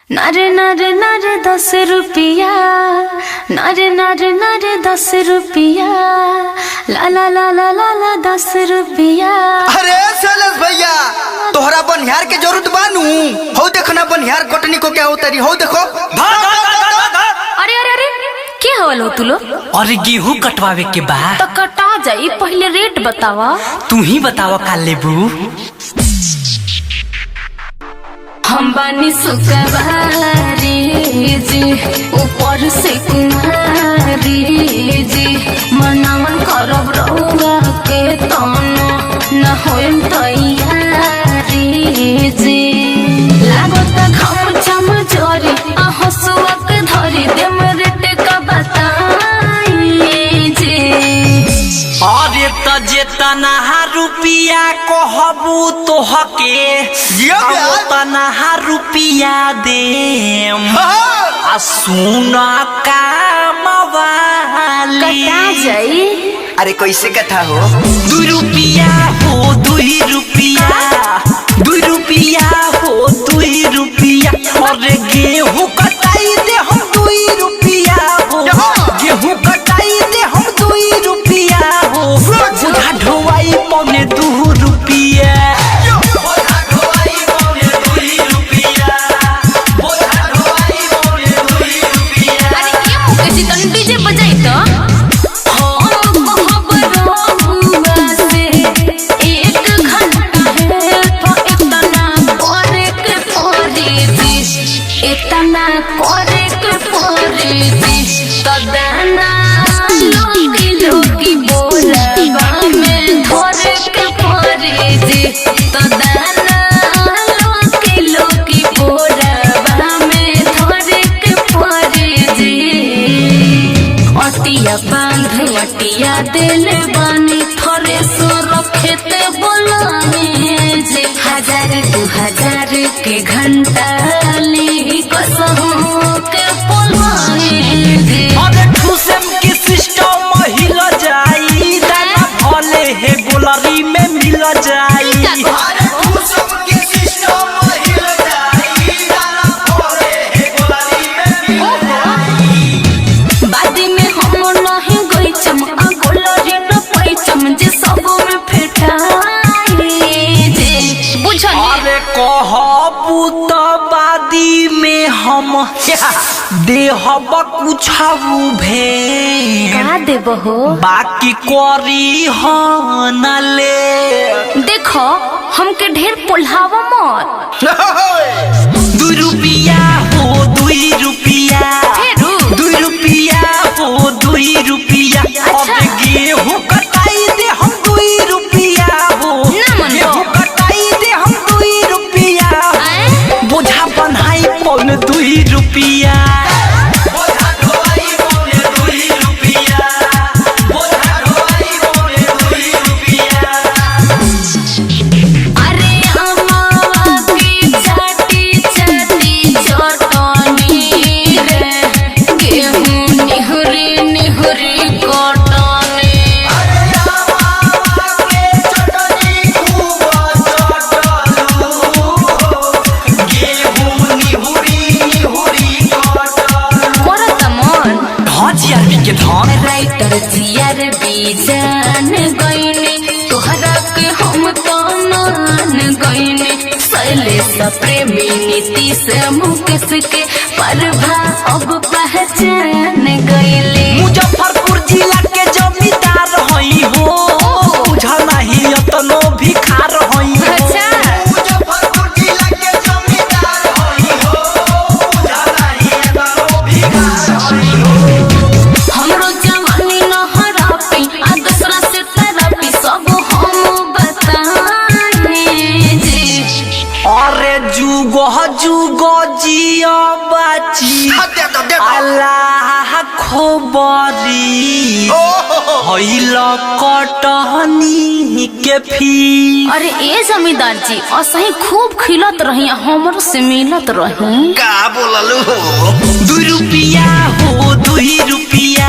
नारे नारे नारे 10 रुपया, नारे नारे नारे 10 रुपया, ला ला ला ला ला ला 10 रुपया। अरे सैलेश भैया, तोहरा बनिहार के जरूरत बानू। हो देखो ना बनिहार कटनी को क्या होता रही। हो देखो। अरे अरे अरे क्या हवल तू लो? अरे गेहूं कटवावे के बाद तो कटा जाई, पहले रेट बतावा। तू ही बतावा का लेबू। हम बानी सुकवारी जी, ऊपर से कुमारी जी, मनावन करब रहुआ के तनो न होएम तैयारी जी। लागत घम चम जोरी हसुआ के धरी देम रेट का बताई जी। अरे त जेतना रुपिया कहबू तोहके तना रुपिया देम। आ सुना काम वाली कटा जाई। अरे कैसे कथा हो? 2 रुपिया हो 2 रुपिया, 2 रुपिया हो 2 रुपिया। अरे गेहूं कटाई दे हम 2 रुपिया हो, गेहूं कटाई दे हम 2 रुपिया हो। बुढ़ा ढोवाई पौने 2 रुपिया, बुढ़ा ढोवाई पौने 2 रुपिया, बुढ़ा ढोवाई पौने 2 रुपिया। अरे ये मुकेश तन डीजे बजाई तो इतना करे के परे दी तदाना लोकी लोकी बोलबा में धरे के परे दी तदाना लोकी लोकी बोलबा में धरे के परे दी। अटिया बांध अटिया देले बानी थरे सो रखेते बोलाने जे 1000 2000 के घंटा ली कसम के बोलाने जे। अरे खुशम की सिस्टम हिल जाई, दाना भले है गोलरी में मिल जाई। अरे खुशम के सिस्टम हिल जाई, दाना भले है गोलरी में मिल जाई। बादी में हम नहीं गई चम आ गोलरी न पैचम जे सब में फेटाई जे। बुझली? अरे कहबू तो बादी में हम देहब कुछ भे का देबो हो? बाकी करी हो न ले। देखो हमके ढेर पोल्हावा मत। 2 रुपिया हो 2 रुपिया, 2 रुपिया हो 2 रुपिया। अब गेहूं कटाई दे हम 2 रुपिया हो, गेहूं कटाई दे हम 2 रुपिया। बोझा बनाई पौन 2 रुपिया, बोझा ढोवाई पौन 2 रुपिया, बोझा ढोवाई पौन 2 रुपिया। अरे अम्मा की चाटी चाटी चटनी रे, गेहूं निहुरी निहुरी कटनी। अरे आमा के चटनी खूब चटलू, गेहूं निहुरी निहुरी कटलू। करत मन ढांचिया के धान राइटर जियर बीजान गईनी, तोहरा के हम तो मान गईनी। शैलेश प्रेमी नीतीश मुकेश के परभा अब पहचान गईले। मुजफ्फरपुर जिला के जमींदार हई हो, बुझा नहीं अतनो भिखार हई हो। अच्छा मुजफ्फरपुर जिला के जमींदार हई हो, बुझा नहीं अतनो भिखार हई हो। हमरो जवानी न हरापी आ दूसरा से तरपी सब हम बताने जे। अरे जुगो जुगो जिया बाची अल्लाह खोबरी हईल कटहनी के फी। अरे ए जमींदार जी असही खूब खिलत रही, हमरो से मिलत रही। का बोललू? 2 रुपिया हो 2 रुपिया,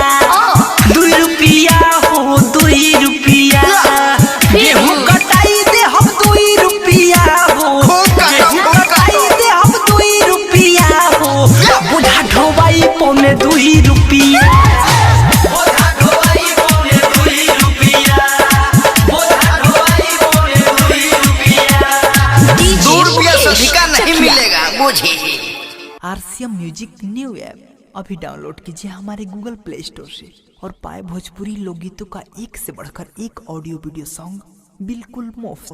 2 रुपिया हो 2 रुपिया। गेहूं कटाई दे हम 2 रुपिया हो, गेहूं कटाई दे हम 2 रुपिया। 2 रुपया से अधिका नहीं मिलेगा, बुझे। RCM म्यूजिक न्यू ऐप अभी डाउनलोड कीजिए हमारे गूगल प्ले स्टोर से और पाए भोजपुरी लोकगीतों का एक से बढ़कर एक ऑडियो वीडियो सॉन्ग बिल्कुल मुफ्त।